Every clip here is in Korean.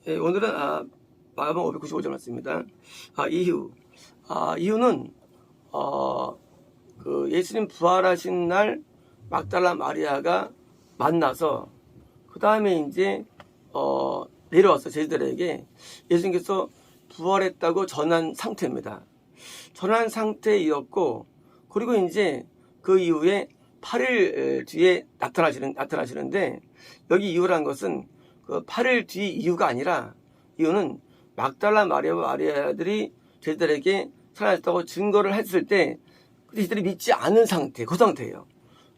예, 오늘은 마가복음 595장 말씀입니다. 이유는 그 예수님 부활하신 날 막달라 마리아가 만나서 그 다음에 이제 내려와서 제자들에게 예수님께서 부활했다고 전한 상태입니다. 전한 상태이었고, 그리고 이제 그 이후에 8일 뒤에 나타나시는데, 여기 이유란 것은 그 8일 뒤 이유가 아니라, 이유는 막달라 마리아와 마리아들이 제자들에게 살아났다고 증거를 했을 때 그들이 믿지 않은 상태, 그 상태예요.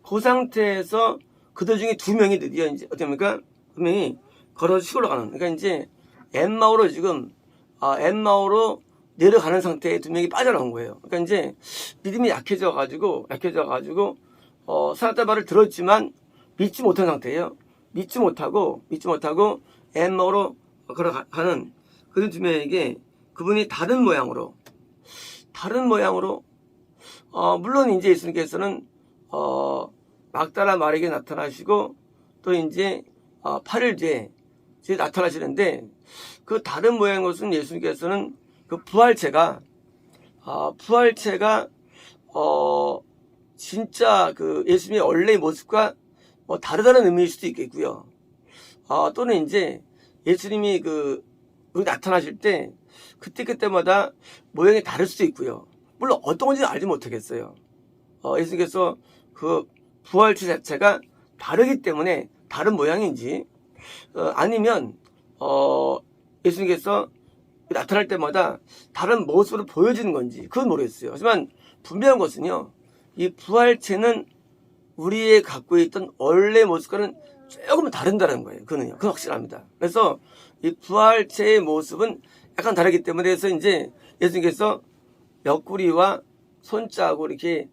그 상태에서 그들 중에 두 명이 드디어 이제 어떻습니까? 두 명이 걸어서 시골로 가는, 그러니까 이제 엠마오로 지금 엠마오로 내려가는 상태에 두 명이 빠져나온 거예요. 그러니까 이제 믿음이 약해져가지고 살았다 말을 들었지만 믿지 못한 상태예요. 믿지 못하고 엠마오로 걸어가는 그 두 명에게 그분이 다른 모양으로 물론 이제 예수님께서는 막달라 마리아에게 나타나시고 또 이제 8일 뒤에 나타나시는데, 그 다른 모양의 것은 예수님께서는 그 부활체가 진짜 그 예수님의 원래의 모습과 다르다는 의미일 수도 있겠고요. 또는 이제 예수님이 여기 나타나실 때 그때마다 모양이 다를 수도 있고요. 물론 어떤 건지 알지 못하겠어요. 예수님께서 그 부활체 자체가 다르기 때문에 다른 모양인지, 아니면 예수님께서 나타날 때마다 다른 모습으로 보여지는 건지 그건 모르겠어요. 하지만 분명한 것은요, 이 부활체는 우리의 갖고 있던 원래 모습과는 조금 다른다는 거예요. 그건 확실합니다. 그래서 이 부활체의 모습은 약간 다르기 때문에, 그래서 이제 예수님께서 옆구리와 손자하고 이렇게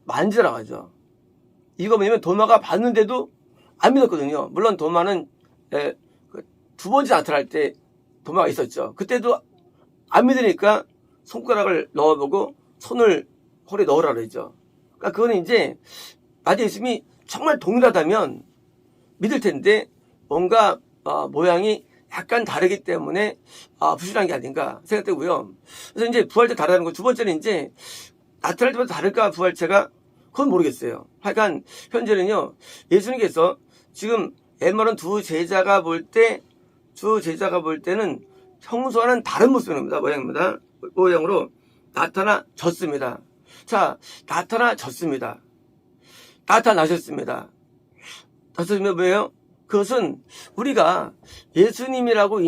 만지라고 하죠. 이거 뭐냐면 도마가 봤는데도 안 믿었거든요. 물론 도마는 두 번째 나타날 때 도마가 있었죠. 그때도 안 믿으니까 손가락을 넣어보고 손을 홀에 넣으라 그러죠. 그러니까 그거는 이제 만약 예수님이 정말 동일하다면 믿을 텐데 뭔가 모양이 약간 다르기 때문에 부실한 게 아닌가 생각되고요. 그래서 이제 부활체 다르다는 거. 두 번째는 이제 나타날 때마다 다를까 부활체가, 그건 모르겠어요. 하여간 현재는요, 예수님께서 지금 엠마오는 두 제자가 볼 때는 평소와는 다른 모습입니다. 모양으로 나타나셨습니다. 자, 나타나셨습니다. 나타나셨으면 뭐예요? 그것은 우리가 예수님이라고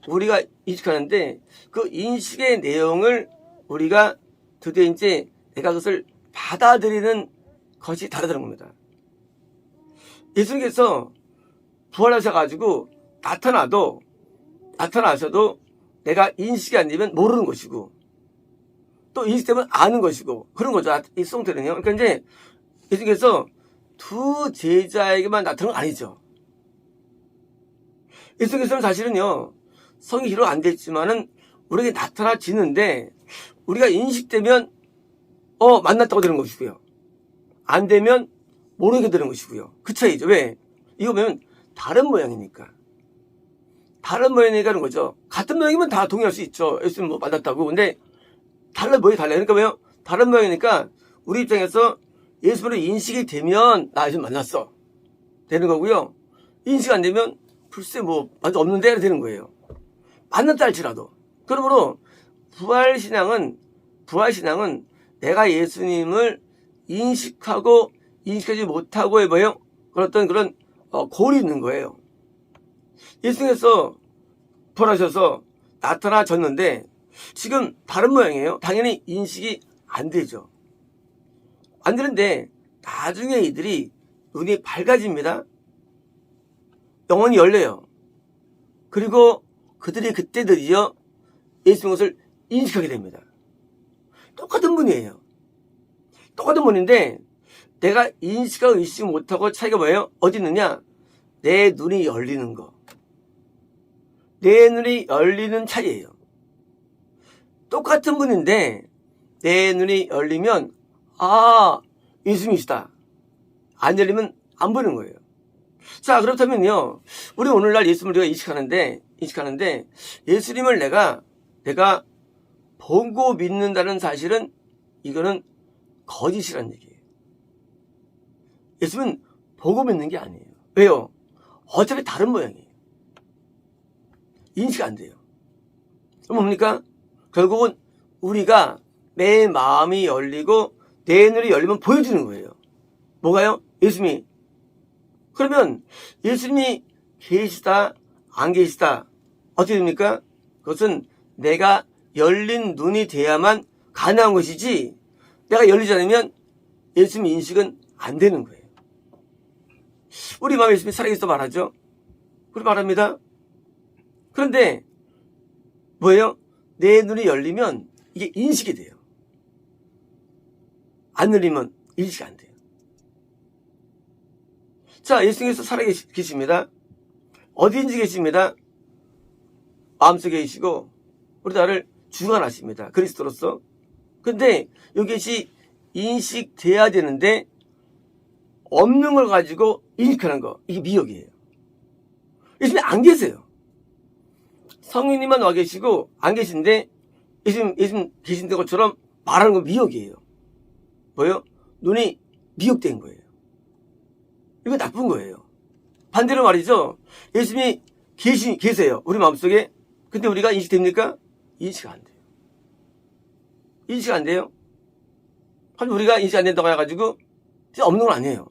우리가 인식하는데, 그 인식의 내용을 우리가 드디어 이제 내가 그것을 받아들이는 것이 다르다는 겁니다. 예수님께서 부활하셔가지고 나타나셔도 내가 인식이 안 되면 모르는 것이고, 또 인식되면 아는 것이고, 그런 거죠. 이 송태는요. 그러니까 이제 예수님께서 두 제자에게만 나타난 건 아니죠. 예수님께서는 사실은요, 성이 기록 안 됐지만은 우리에게 나타나지는데, 우리가 인식되면 만났다고 되는 것이고요, 안 되면 모르게 되는 것이고요. 그 차이죠. 왜? 이거 보면 다른 모양이니까. 다른 모양이니까 거죠. 같은 모양이면 다 동의할 수 있죠. 예수님 만났다고. 근데 다른 모양이 달라요. 그러니까 왜요? 다른 모양이니까 우리 입장에서 예수님으로 인식이 되면 나 예수님 만났어 되는 거고요. 인식 안 되면 글쎄 완전 없는데 되는 거예요. 만났다 할지라도. 그러므로 부활신앙은 내가 예수님을 인식하지 못하고의 그런 골이 있는 거예요. 예수님께서 부활하셔서 나타나셨는데 지금 다른 모양이에요. 당연히 인식이 안 되죠. 안 되는데 나중에 이들이 눈이 밝아집니다. 영혼이 열려요. 그리고 그들이 그때 드디어 예수님 것을 인식하게 됩니다. 똑같은 분이에요. 똑같은 분인데 내가 인식하고 인식 못하고 차이가 뭐예요? 어디 있느냐? 내 눈이 열리는 거. 내 눈이 열리는 차이예요. 똑같은 분인데 내 눈이 열리면 예수님이시다. 안 열리면 안 보는 거예요. 자, 그렇다면요. 우리 오늘날 예수님을 우리가 인식하는데 예수님을 내가 보고 믿는다는 사실은 이거는 거짓이라는 얘기예요. 예수님은 보고 믿는 게 아니에요. 왜요? 어차피 다른 모양이에요. 인식 안 돼요. 그럼 뭡니까? 결국은 우리가 내 마음이 열리고 내 눈이 열리면 보여주는 거예요. 뭐가요? 예수님이. 그러면 예수님이 계시다 안 계시다 어떻게 됩니까? 그것은 내가 열린 눈이 돼야만 가능한 것이지 내가 열리지 않으면 예수님 인식은 안 되는 거예요. 우리 마음에 예수님이 살아계시다 말하죠. 그렇게 말합니다. 그런데 뭐예요? 내 눈이 열리면 이게 인식이 돼요. 안 열리면 인식이 안 돼요. 자, 예수님께서 살아계십니다. 어디인지 계십니다. 마음속에 계시고 우리 나를 주관하십니다. 그리스도로서. 근데 이것이 인식돼야 되는데 없는 걸 가지고 인식하는 거, 이게 미혹이에요. 예수님 안 계세요. 성인님만 와 계시고 안 계신데 예수님 계신 것처럼 말하는 건 미혹이에요. 뭐예요? 눈이 미혹된 거예요. 이거 나쁜 거예요. 반대로 말이죠. 예수님이 계세요. 우리 마음속에. 근데 우리가 인식됩니까? 인식 안 돼요. 인식 안 돼요? 하지만 우리가 인식 안 된다고 해가지고 없는 건 아니에요.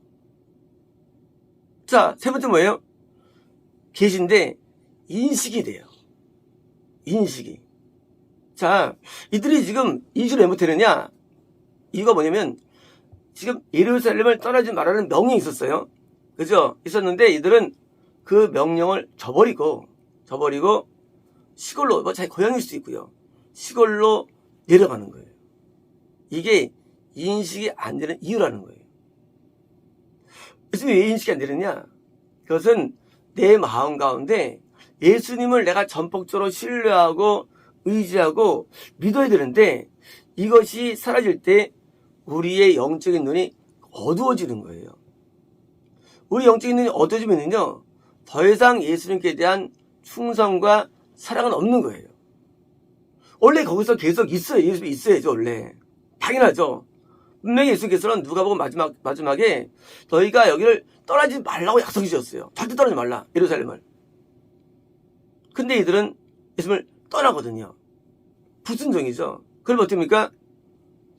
자, 세 번째 뭐예요? 계신데 인식이 돼요. 인식이. 자, 이들이 지금 인식을 왜 못하느냐? 이유가 뭐냐면 지금 예루살렘을 떠나지 말라는 명령이 있었어요. 그죠? 있었는데 이들은 그 명령을 저버리고 시골로, 자기 고향일 수도 있고요. 시골로 내려가는 거예요. 이게 인식이 안 되는 이유라는 거예요. 예수님이 왜 인식이 안 되느냐? 그것은 내 마음 가운데 예수님을 내가 전폭적으로 신뢰하고 의지하고 믿어야 되는데 이것이 사라질 때 우리의 영적인 눈이 어두워지는 거예요. 우리 영적인 눈이 어두워지면요, 더 이상 예수님께 대한 충성과 사랑은 없는 거예요. 원래 거기서 계속 있어요. 예수님이 있어야죠, 원래. 당연하죠. 분명히 예수님께서는 누가복음 마지막에 너희가 여기를 떠나지 말라고 약속해 주셨어요. 절대 떠나지 말라, 예루살렘을. 근데 이들은 예수님을 떠나거든요. 불순종이죠. 그럼 어떻게 합니까?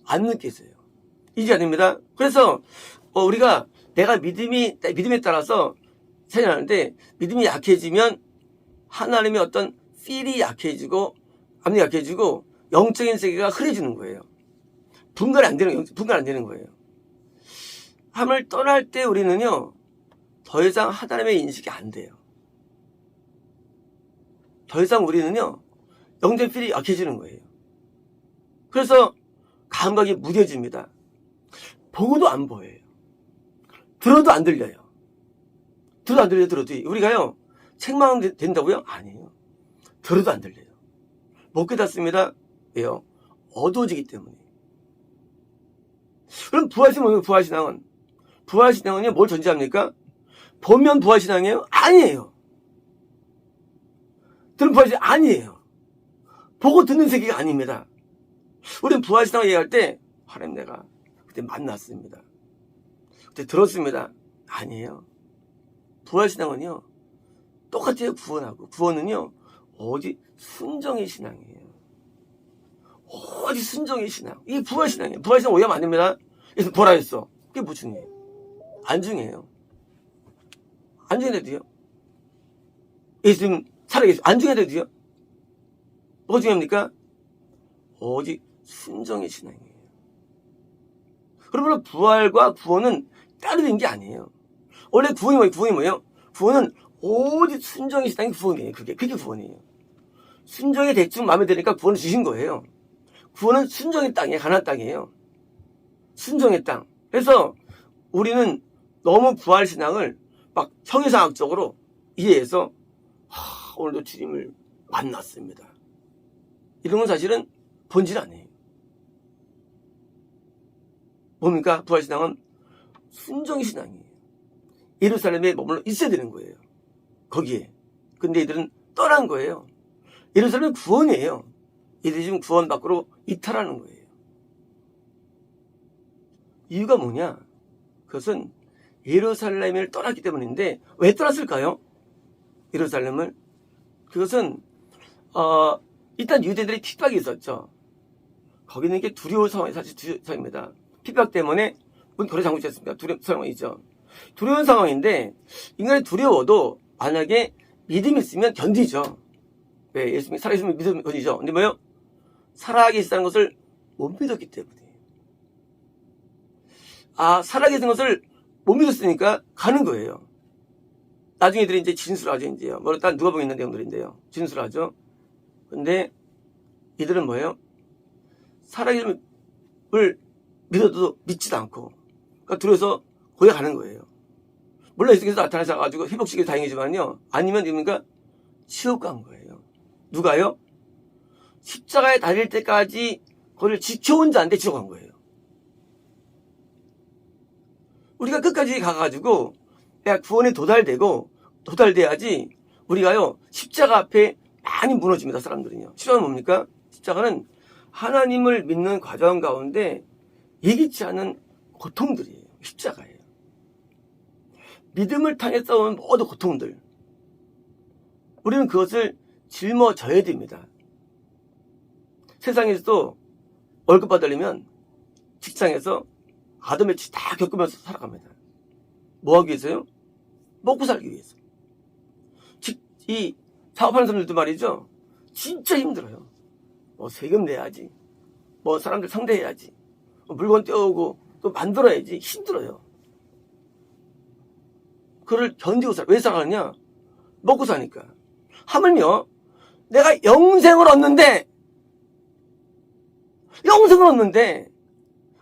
안 느끼세요. 이게 아닙니다. 그래서 우리가 내가 믿음에 따라서 생각하는데 믿음이 약해지면 하나님의 어떤 필이 약해지고 압력이 약해지고 영적인 세계가 흐려지는 거예요. 분간이 안 되는 거예요. 하나님을 떠날 때 우리는요, 더 이상 하나님의 인식이 안 돼요. 더 이상 우리는요, 영적인 필이 약해지는 거예요. 그래서 감각이 무뎌집니다. 보고도 안 보여요. 들어도 안 들려요. 들어도. 우리가요, 책망 된다고요? 아니에요. 들어도 안 들려요. 못 깨닫습니다. 왜요? 어두워지기 때문에. 그럼 부활신앙은 뭐예요? 부활신앙은요, 뭘 전제합니까? 보면 부활신앙이에요? 아니에요. 들으면 부활신앙 아니에요. 보고 듣는 세계가 아닙니다. 우리는 부활신앙을 얘기할 때 하나님 내가 그때 만났습니다. 그때 들었습니다. 아니에요. 부활신앙은요, 똑같아요. 구원은요, 오직 순종의 신앙이에요. 오직 순종의 신앙. 이게 부활신앙이에요. 부활신앙 오해하면 안 됩니다. 그래서 보라 했어. 그게 뭐 중요해요? 안 중요해요. 안 중요해도요. 예수님 살아계세요. 안 중요해도요. 뭐가 중요합니까? 오직 순종의 신앙이에요. 그러므로 부활과 구원은 따로 된 게 아니에요. 원래 구원이 뭐예요? 구원은 오직 순종의 신앙이 구원이에요. 그게 구원이에요. 순종이 대충 마음에 드니까 구원을 주신 거예요. 구원은 순종의 땅이에요. 가나안 땅이에요. 순종의 땅. 그래서 우리는 너무 부활신앙을 막 형이상학적으로 이해해서 오늘도 주님을 만났습니다. 이런 건 사실은 본질 아니에요. 뭡니까? 부활신앙은 순종의 신앙이에요. 예루살렘에 머물러 있어야 되는 거예요. 거기에. 근데 이들은 떠난 거예요. 예루살렘은 구원이에요. 이들이 지금 구원 밖으로 이탈하는 거예요. 이유가 뭐냐? 그것은 예루살렘을 떠났기 때문인데, 왜 떠났을까요? 예루살렘을? 그것은 일단 유대들의 핍박이 있었죠. 거기는 이게 두려운 상황이 사실 두려운 상황입니다. 핍박 때문에 문 거래 잠그지 않습니까? 두려운 상황이죠. 두려운 상황인데 인간이 두려워도 만약에 믿음이 있으면 견디죠. 왜? 예수님이 살아계시면 믿으면 견디죠. 근데 뭐요? 살아계시다는 것을 못 믿었기 때문이에요. 살아계신 것을 못 믿었으니까 가는 거예요. 나중에 이들이 이제 진술하죠, 이제요. 뭐, 일단 누가 보고 있는 내용들인데요. 진술하죠. 근데 이들은 뭐예요? 살아계심을 믿어도 믿지도 않고, 그러니까 두려워서 거기 가는 거예요. 물론 예수께서 나타나셔가지고 회복시키기 다행이지만요. 아니면 이뭡니까? 지옥 간 거예요. 누가요? 십자가에 달릴 때까지 거기를 지켜온 자인데 지옥 간 거예요. 우리가 끝까지 가가지고 구원에 도달돼야지 우리가요 십자가 앞에 많이 무너집니다. 사람들은요. 십자가는 뭡니까? 십자가는 하나님을 믿는 과정 가운데 예기치 않은 고통들이에요. 십자가예요. 믿음을 통해 싸우는 모든 고통들, 우리는 그것을 짊어져야 됩니다. 세상에서도 월급 받으려면 직장에서 아도매치 다 겪으면서 살아갑니다. 뭐 하기 위해서요? 먹고 살기 위해서. 이 사업하는 사람들도 말이죠. 진짜 힘들어요. 뭐 세금 내야지. 뭐 사람들 상대해야지. 물건 떼어오고 또 만들어야지. 힘들어요. 그걸 견디고 살아. 왜 살아가느냐? 먹고 사니까. 하물며 내가 영생을 얻는데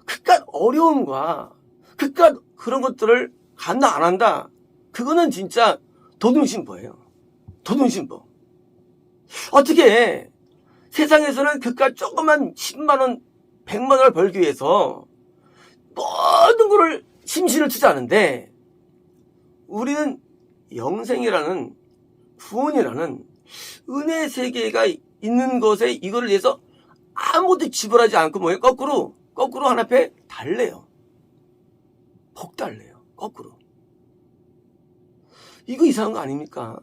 그깟 어려움과 그깟 그런 것들을 감당 안 한다. 그거는 진짜 도둑심보예요. 도둑심보. 어떻게 세상에서는 그깟 조그만 10만원, 100만원을 벌기 위해서 모든 거를 심신을 투자하는데 우리는 영생이라는 구원이라는 은혜 세계가 있는 것에 이거를 위해서 아무것도 지불하지 않고 뭐예요? 거꾸로 하나 앞에 달래요. 복 달래요. 거꾸로. 이거 이상한 거 아닙니까?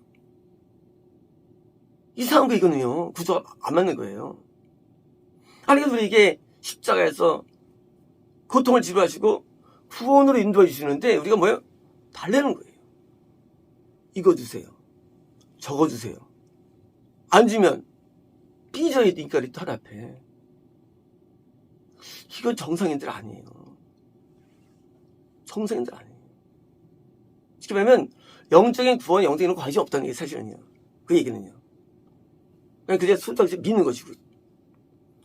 이상한 거 이거는요. 구조가 안 맞는 거예요. 아니 그래서 이게 십자가에서 고통을 지불하시고 구원으로 인도해 주시는데 우리가 뭐예요? 달래는 거예요. 이거 주세요. 저거 주세요. 안 주면 삐져야 되니까 털 앞에. 이건 정상인들 아니에요. 정상인들 아니에요. 쉽게 말하면 영적인 구원, 영적인 관심이 없다는 게 사실은요. 그 얘기는요. 그냥 그냥 손톱이 믿는 것이고,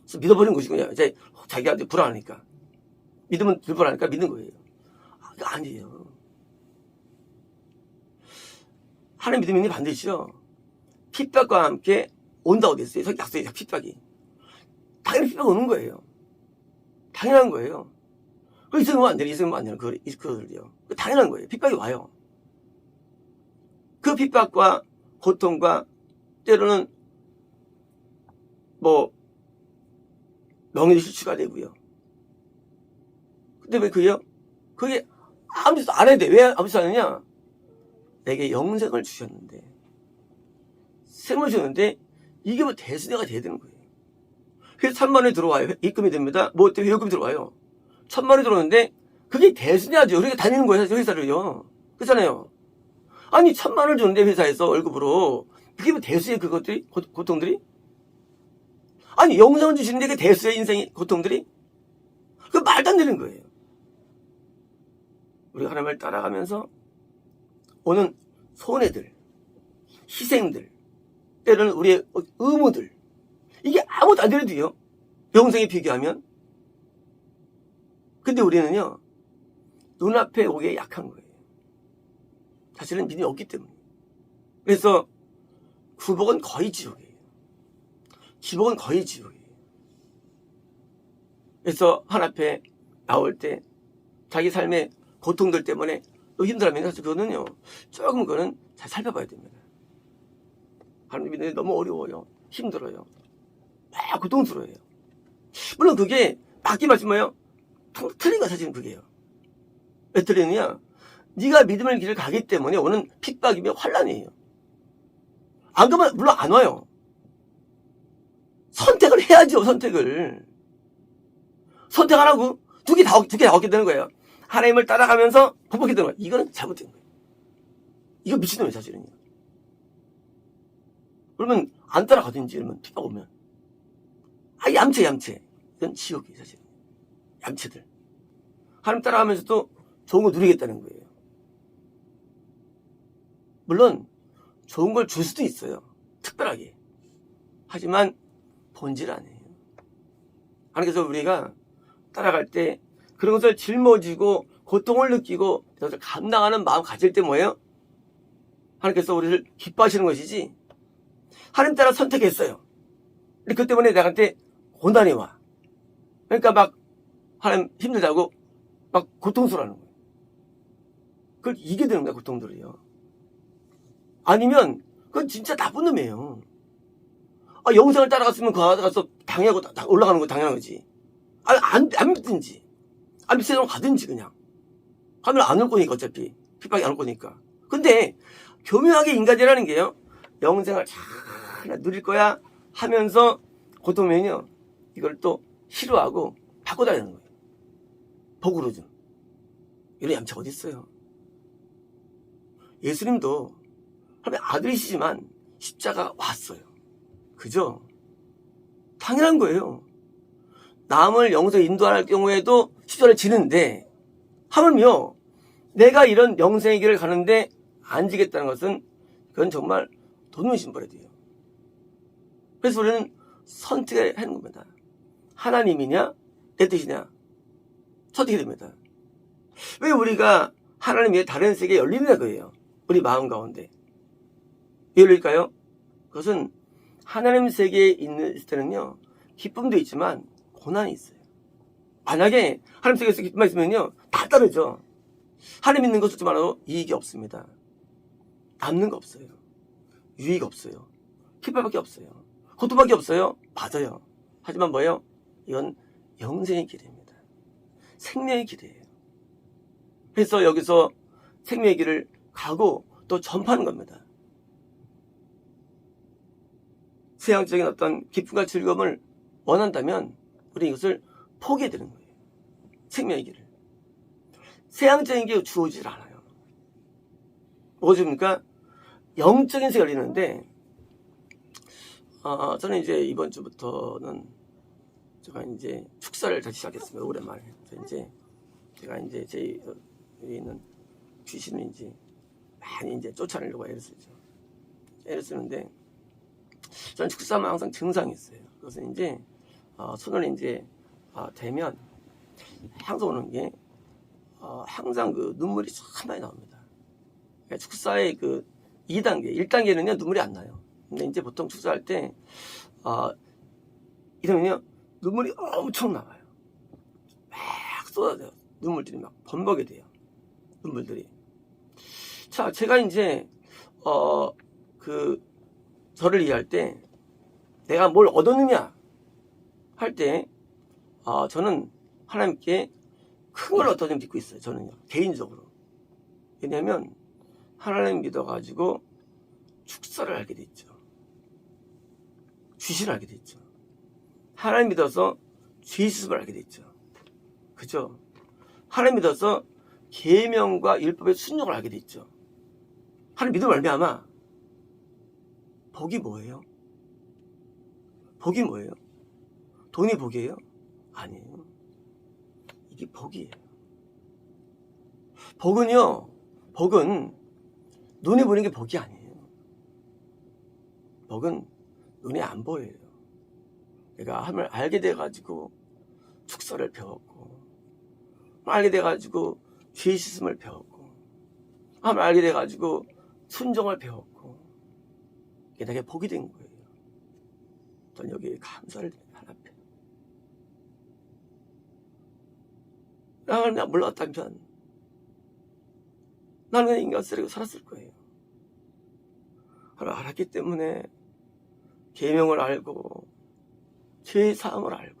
그래서 믿어버리는 것이고요. 이제 자기한테 불안하니까. 믿으면 불안하니까 믿는 거예요. 그거 아니에요. 하나님 믿음이 반드시요. 핍박과 함께 온다고 됐어요. 약속이죠. 핍박이. 당연히 핍박 오는 거예요. 당연한 거예요. 그 있으면 안 되는, 있으면 안 되는, 그거를요. 당연한 거예요. 핍박이 와요. 그 핍박과 고통과 때로는 명예도 실추가 되고요. 근데 왜 그게요? 그게 아무 짓도 안 해야 돼. 왜 아무 짓도 안 하느냐? 내게 영생을 주셨는데, 생을 주셨는데, 이게 뭐 대순회가 돼야 되는 거예요. 그래서 3만 원이 들어와요. 입금이 됩니다. 뭐 때문에 회요금이 들어와요. 1,000만 원이 들어오는데, 그게 대순회하죠. 우리가 다니는 거예요. 회사를요. 그렇잖아요. 아니, 1,000만 원을 주는데, 회사에서 월급으로. 그게 뭐 대수의 그것들이, 고통들이? 아니, 영생을 주시는데, 그게 대수의 인생의 고통들이? 그거 말도 안 되는 거예요. 우리가 하나님을 따라가면서 오는 손해들, 희생들, 때로는 우리의 의무들, 이게 아무것도 안 되는데요. 영생에 비교하면. 근데 우리는요, 눈앞에 오기에 약한 거예요. 사실은 믿음이 없기 때문에. 그래서 구복은 거의 지옥이에요. 지복은 거의 지옥이에요. 그래서 하나님 앞에 나올 때 자기 삶의 고통들 때문에 또 힘들어하면 사실 그거는요, 조금 그거는 잘 살펴봐야 됩니다. 하나님 믿는 게 너무 어려워요. 힘들어요. 막 고통스러워요. 물론 그게 맞기 맞지만 뭐예요? 틀린 거 사실은 그게요. 왜 틀리느냐? 네가 믿음의 길을 가기 때문에 오는 핍박이며 환란이에요. 안 그러면 물론 안 와요. 선택을 해야죠. 선택을. 선택 안 하고 두 개 다 얻게 되는 거예요. 하나님을 따라가면서 복받게 되는 거예요. 이거는 잘못된 거예요. 이거 미친놈이에요, 사실은요. 그러면 안 따라가든지 이러면 핍박 오면. 아, 얌체. 이건 지옥이에요, 사실은. 얌체들. 하나님 따라가면서도 좋은 거 누리겠다는 거예요. 물론 좋은 걸 줄 수도 있어요. 특별하게. 하지만 본질 아니에요. 하나님께서 우리가 따라갈 때 그런 것을 짊어지고 고통을 느끼고 그것을 감당하는 마음 가질 때 뭐예요? 하나님께서 우리를 기뻐하시는 것이지. 하나님 따라 선택했어요. 근데 그 때문에 나한테 고난이 와. 그러니까 막 하나님 힘들다고 막 고통스러워하는 거예요. 그걸 이기게 되는 거야, 고통들이요. 아니면 그건 진짜 나쁜 놈이에요. 아, 영상을 따라갔으면 그 가서 당하고 올라가는 거 당연한 거지. 안 믿든지. 안 믿는 사람 가든지 그냥. 하면 안 올 거니까 어차피. 핍박이 안 올 거니까. 근데 교묘하게 인간이라는 게요. 영생을 잘 누릴 거야 하면서 고통면요. 이걸 또 싫어하고 바꿔달라는 거예요. 복으로 좀. 이런 얌체가 어디 있어요. 예수님도 하나님의 아들이시지만 십자가 왔어요. 그죠? 당연한 거예요. 남을 영생에 인도할 경우에도 십자가를 지는데 하물며 내가 이런 영생의 길을 가는데 안 지겠다는 것은 그건 정말 돈문신 버려야 돼요. 그래서 우리는 선택을 하는 겁니다. 하나님이냐 내 뜻이냐 선택이 됩니다. 왜 우리가 하나님 위해 다른 세계에 열리느냐 그예요. 우리 마음 가운데. 왜 열릴까요? 그것은 하나님 세계에 있는 때는요. 기쁨도 있지만 고난이 있어요. 만약에 하나님 세계에서 기쁨만 있으면요. 다 따르죠. 하나님 있는 거 솔직히 말하고 이익이 없습니다. 남는 거 없어요. 유익 없어요. 핍박밖에 없어요. 고통밖에 없어요. 맞아요. 하지만 뭐예요? 이건 영생의 길입니다. 생명의 길이에요. 그래서 여기서 생명의 길을 가고 또 전파하는 겁니다. 세상적인 어떤 기쁨과 즐거움을 원한다면 우리 이것을 포기해야 되는 거예요. 생명의 길을. 세상적인 게 주어지질 않아요. 뭐가 주입니까? 영적인 세계가 열리는데 저는 이제 이번 주부터는 제가 이제 축사를 다시 시작했습니다. 오랜만에. 제가 이제 제 여기 있는 귀신을 이제 많이 이제 쫓아내려고 애를 쓰죠. 애를 쓰는데 저는 축사하면 항상 증상이 있어요. 그것은 이제 손을 이제 대면 항상 오는 게 항상 그 눈물이 참 많이 나옵니다. 그러니까 축사의 그 2단계, 1단계는요 눈물이 안 나요. 근데 이제 보통 축사할 때 이러면요 눈물이 엄청 나와요. 막 쏟아져요. 눈물들이 막 범벅이 돼요. 눈물들이. 자, 제가 이제 저를 이해할 때 내가 뭘 얻었느냐 할 때 저는 하나님께 큰 걸 얻었다고 믿고 있어요. 저는요 개인적으로. 왜냐하면 하나님 믿어가지고 축사를 알게 됐죠. 귀신을 알게 됐죠. 하나님 믿어서 죄 씻음을 알게 됐죠. 그죠? 하나님 믿어서 계명과 율법의 순종을 알게 됐죠. 하나님 믿음 말미암아 복이 뭐예요? 복이 뭐예요? 돈이 복이에요? 아니에요. 이게 복이에요. 복은 눈에 보이는 게 복이 아니에요. 복은 눈에 안 보여요. 내가 하나님을 알게 돼가지고 축사를 배웠고, 알게 돼가지고 죄 씻음을 배웠고, 하나님을 알게 돼가지고 순종을 배웠고, 이게 내게 복이 된 거예요. 저는 여기에 감사를 드립니다. 하나님 앞에. 하나님 몰랐다면 나는 그냥 인간 쓰레기로 살았을 거예요. 그걸 알았기 때문에 계명을 알고 죄의 사함을 알고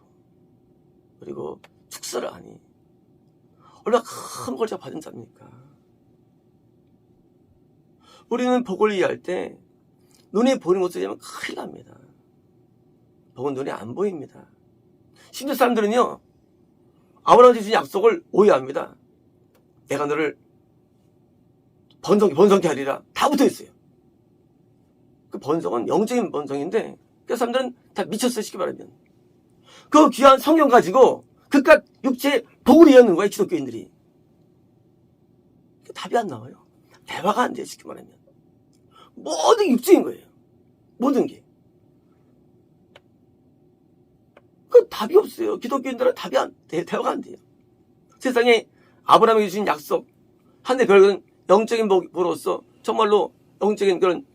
그리고 축사를 하니 얼마나 큰 걸 제가 받은 자입니까? 우리는 복을 이해할 때 눈에 보이는 것을 이해하면 큰일 납니다. 복은 눈에 안 보입니다. 심지어 사람들은요, 아브라함한테 주신 약속을 오해합니다. 내가 너를 번성케 하리라. 다 붙어 있어요. 그 번성은 영적인 번성인데, 그 사람들은 다 미쳤어요, 쉽게 말하면. 그 귀한 성경 가지고 그깟 육체의 복을 이해하는 거예요, 기독교인들이. 답이 안 나와요. 대화가 안 돼요, 쉽게 말하면. 모든 게 육적인 거예요. 모든 게. 그 답이 없어요. 기독교인들은 대화가 안 돼요. 세상에 아브라함에게 주신 약속, 한데 별건 영적인 복으로서 정말로 영적인 그런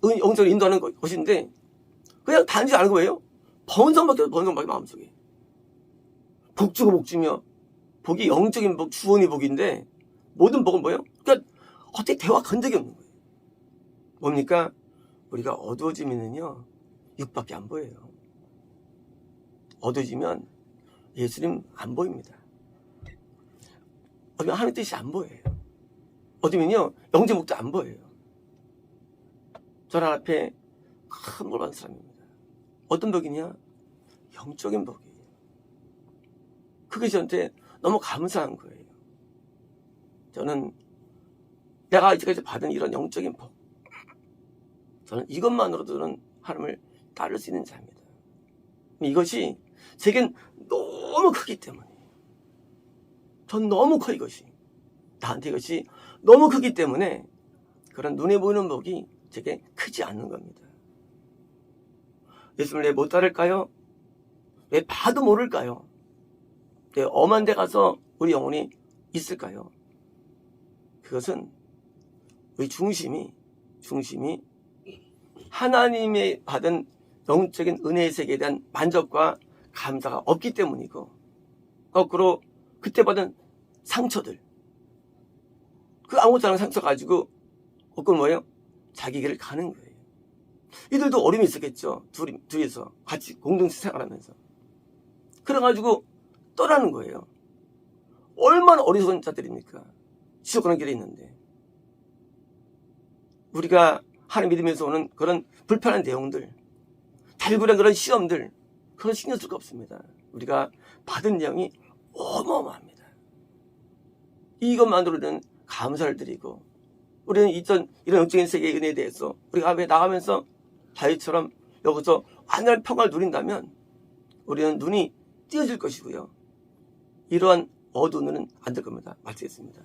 영적을 인도하는 것인데, 그냥 단지 아는 거예요. 번성밖에 마음속에. 복 주고 복 주며, 복이 영적인 복, 주원의 복인데, 모든 복은 뭐예요? 그러니까 어떻게 대화 건 적이 없는 거예요. 뭡니까? 우리가 어두워지면은요, 육밖에 안 보여요. 어두워지면 예수님 안 보입니다. 어두우면 하나님 뜻이 안 보여요. 어두우면요, 영적 복도 안 보여요. 저는 앞에 큰 걸 받은 사람입니다. 어떤 복이냐? 영적인 복이에요. 그게 저한테 너무 감사한 거예요. 저는 내가 이제까지 받은 이런 영적인 복, 저는 이것만으로도는 하나님을 따를 수 있는 자입니다. 이것이 제겐 너무 크기 때문에, 전 너무 커 이것이. 나한테 이것이 너무 크기 때문에 그런 눈에 보이는 복이 제게 크지 않는 겁니다. 예수님을 왜 못 따를까요? 왜 봐도 모를까요? 왜 엄한 데 가서 우리 영혼이 있을까요? 그것은 우리 중심이 하나님의 받은 영적인 은혜의 세계에 대한 만족과 감사가 없기 때문이고, 거꾸로 그때 받은 상처들, 그 아무것도 않은 상처 가지고 거꾸로 뭐예요? 자기 길을 가는 거예요. 이들도 어려움이 있었겠죠. 둘이서 같이 공동체 생활하면서. 그래가지고 떠나는 거예요. 얼마나 어리석은 자들입니까? 지옥 가는 길에 있는데. 우리가 하나님 믿으면서 오는 그런 불편한 내용들, 달굴한 그런 시험들, 그런 신경 쓸 거 없습니다. 우리가 받은 내용이 어마어마합니다. 이것만으로는 감사를 드리고, 우리는 이런 영적인 세계의 은혜에 대해서 우리가 나가면서 다윗처럼 여기서 완전한 평화를 누린다면 우리는 눈이 띄어질 것이고요. 이러한 어두운 눈은 안 될 겁니다. 마치겠습니다.